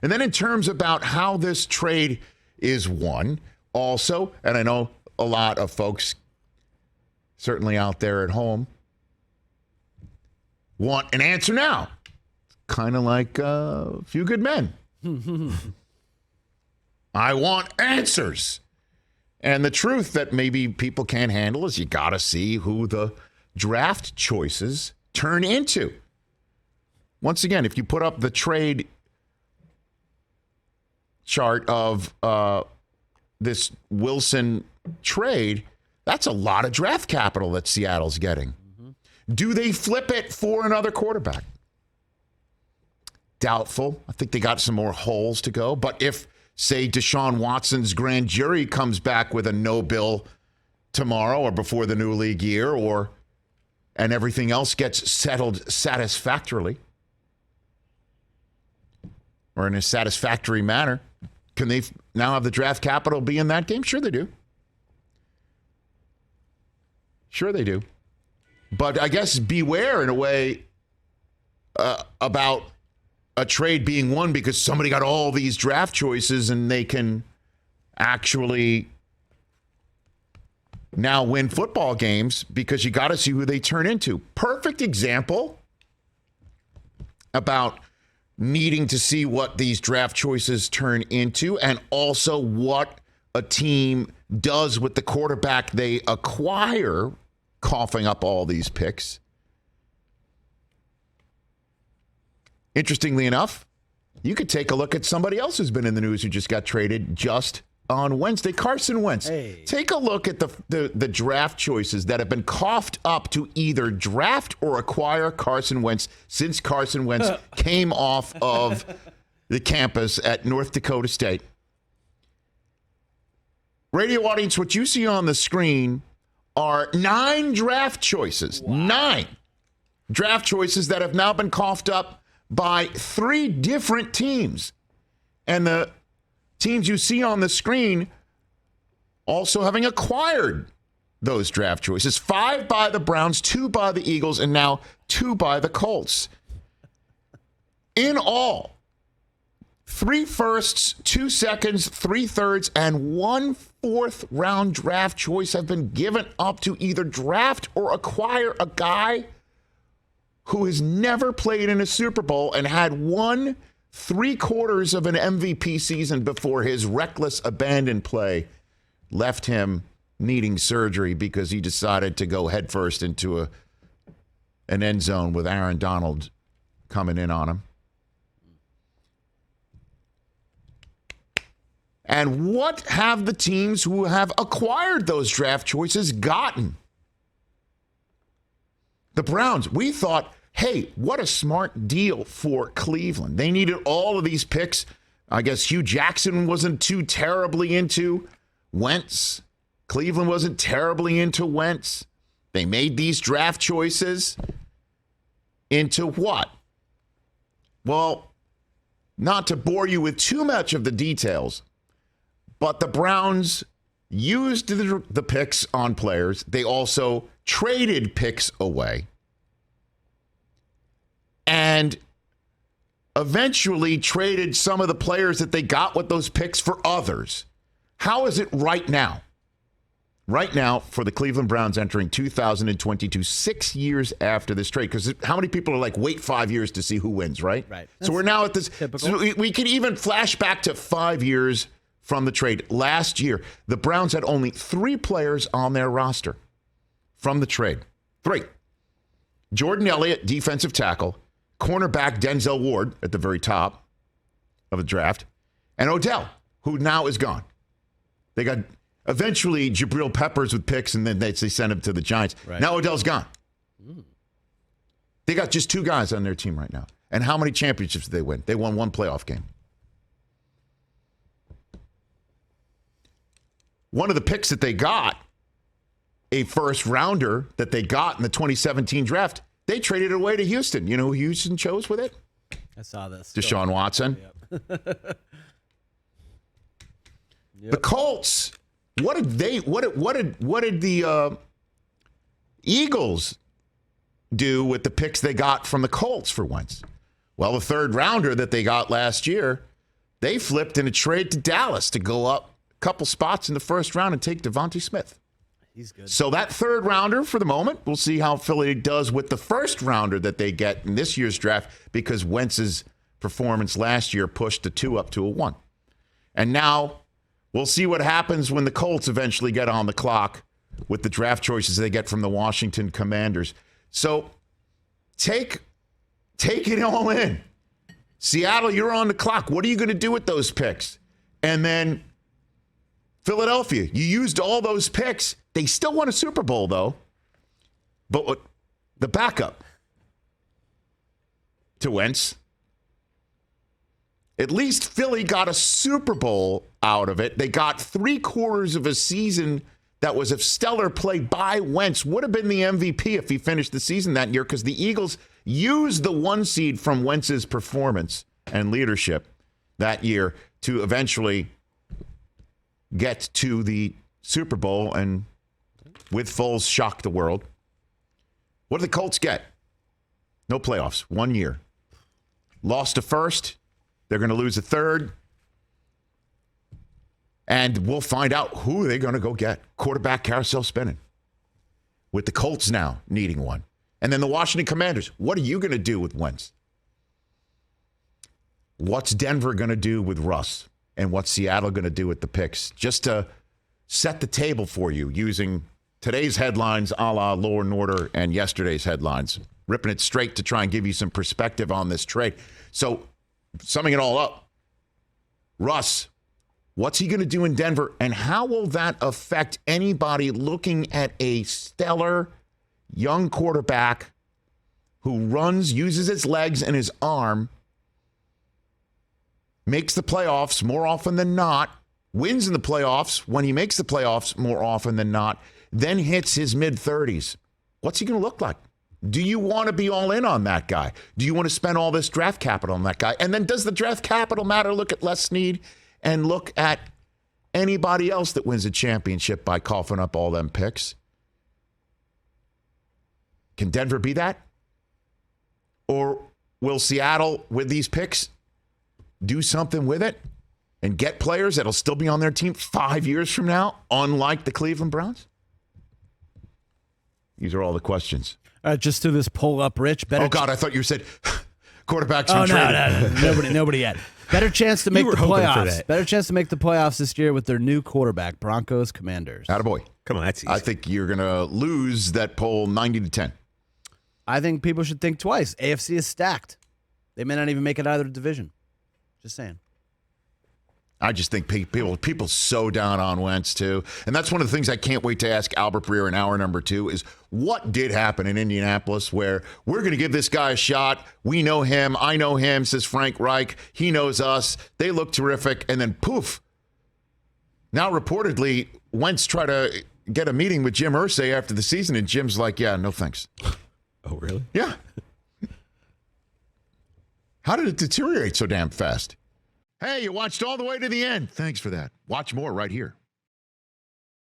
And then in terms about how this trade is won, also, and I know a lot of folks, certainly out there at home, want an answer now. Kind of like A Few Good Men. I want answers. And the truth that maybe people can't handle is you got to see who the draft choices turn into. Once again, if you put up the trade chart of this Wilson trade, that's a lot of draft capital that Seattle's getting. Mm-hmm. Do they flip it for another quarterback? Doubtful. I think they got some more holes to go. But if, say, Deshaun Watson's grand jury comes back with a no bill tomorrow or before the new league year, and everything else gets settled satisfactorily or in a satisfactory manner, can they now have the draft capital be in that game? Sure they do. Sure they do. But I guess beware in a way about a trade being won because somebody got all these draft choices and they can actually now win football games because you got to see who they turn into. Perfect example about needing to see what these draft choices turn into and also what a team does with the quarterback they acquire, coughing up all these picks. Interestingly enough, you could take a look at somebody else who's been in the news who just got traded just on Wednesday, Carson Wentz. Hey. Take a look at the draft choices that have been coughed up to either draft or acquire Carson Wentz since Carson Wentz came off of the campus at North Dakota State. Radio audience, what you see on the screen are 9 draft choices. Wow. 9 draft choices that have now been coughed up by 3 different teams. And the teams you see on the screen also having acquired those draft choices. 5 by the Browns, 2 by the Eagles, and now 2 by the Colts. In all, 3 firsts, 2 seconds, 3 thirds, and 1 fourth round draft choice have been given up to either draft or acquire a guy who has never played in a Super Bowl and had 1/3 of an MVP season before his reckless abandon play left him needing surgery because he decided to go headfirst into an end zone with Aaron Donald coming in on him. And what have the teams who have acquired those draft choices gotten? The Browns, we thought, hey, what a smart deal for Cleveland. They needed all of these picks. I guess Hugh Jackson wasn't too terribly into Wentz. Cleveland wasn't terribly into Wentz. They made these draft choices into what? Well, not to bore you with too much of the details, but the Browns used the picks on players. They also traded picks away and eventually traded some of the players that they got with those picks for others. How is it right now? Right now, for the Cleveland Browns entering 2022, 6 years after this trade, because how many people are like, wait 5 years to see who wins, right? Right. So we're now at this. So we can even flash back to 5 years from the trade. Last year, the Browns had only 3 players on their roster from the trade. 3. Jordan Elliott, defensive tackle, cornerback Denzel Ward at the very top of the draft, and Odell, who now is gone. They got eventually Jabril Peppers with picks, and then they sent him to the Giants. Right. Now Odell's gone. They got just 2 guys on their team right now. And how many championships did they win? They won 1 playoff game. One of the picks that they got, a first rounder that they got in the 2017 draft, they traded it away to Houston. You know who Houston chose with it? I saw this. Deshaun Watson. Yep. The Colts, what did the Eagles do with the picks they got from the Colts for Wentz? Well, the third rounder that they got last year They flipped in a trade to Dallas to go up a couple spots in the first round and take Devontae Smith. He's good. So that third rounder for the moment, we'll see how Philly does with the first rounder that they get in this year's draft because Wentz's performance last year pushed the 2 up to a 1. And now we'll see what happens when the Colts eventually get on the clock with the draft choices they get from the Washington Commanders. So take it all in. Seattle, you're on the clock. What are you going to do with those picks? And then Philadelphia, you used all those picks. They still won a Super Bowl, though. But what, the backup to Wentz, at least Philly got a Super Bowl out of it. They got 3/4 of a season that was of stellar play by Wentz. Would have been the MVP if he finished the season that year because the Eagles used the 1 seed from Wentz's performance and leadership that year to eventually get to the Super Bowl and with Foles shock the world. What do the Colts get? No playoffs. 1 year. Lost a first. They're going to lose a third. And we'll find out who they're going to go get. Quarterback carousel spinning. With the Colts now needing one. And then the Washington Commanders. What are you going to do with Wentz? What's Denver going to do with Russ? And what's Seattle going to do with the picks? Just to set the table for you using today's headlines a la Law and Order and yesterday's headlines. Ripping it straight to try and give you some perspective on this trade. So, summing it all up, Russ, what's he going to do in Denver? And how will that affect anybody looking at a stellar young quarterback who runs, uses his legs and his arm, makes the playoffs more often than not, wins in the playoffs when he makes the playoffs more often than not, then hits his mid-30s. What's he going to look like? Do you want to be all in on that guy? Do you want to spend all this draft capital on that guy? And then does the draft capital matter? Look at Les Snead and look at anybody else that wins a championship by coughing up all them picks. Can Denver be that? Or will Seattle, with these picks, do something with it and get players that'll still be on their team 5 years from now, unlike the Cleveland Browns? These are all the questions. Just to this poll up, Rich. Oh, God, I thought you said quarterbacks Oh, were traded. no. Nobody yet. Better chance to make the playoffs. Better chance to make the playoffs this year with their new quarterback, Broncos Commanders. Attaboy. Come on, that's easy. I think you're going to lose that poll 90-10. I think people should think twice. AFC is stacked. They may not even make it out of the division. Just saying. I just think people so down on Wentz, too. And that's one of the things I can't wait to ask Albert Breer in hour number 2 is what did happen in Indianapolis where we're going to give this guy a shot. We know him. I know him, says Frank Reich. He knows us. They look terrific. And then poof. Now reportedly, Wentz tried to get a meeting with Jim Irsay after the season, and Jim's like, yeah, no thanks. Oh, really? Yeah. How did it deteriorate so damn fast? Hey, you watched all the way to the end. Thanks for that. Watch more right here.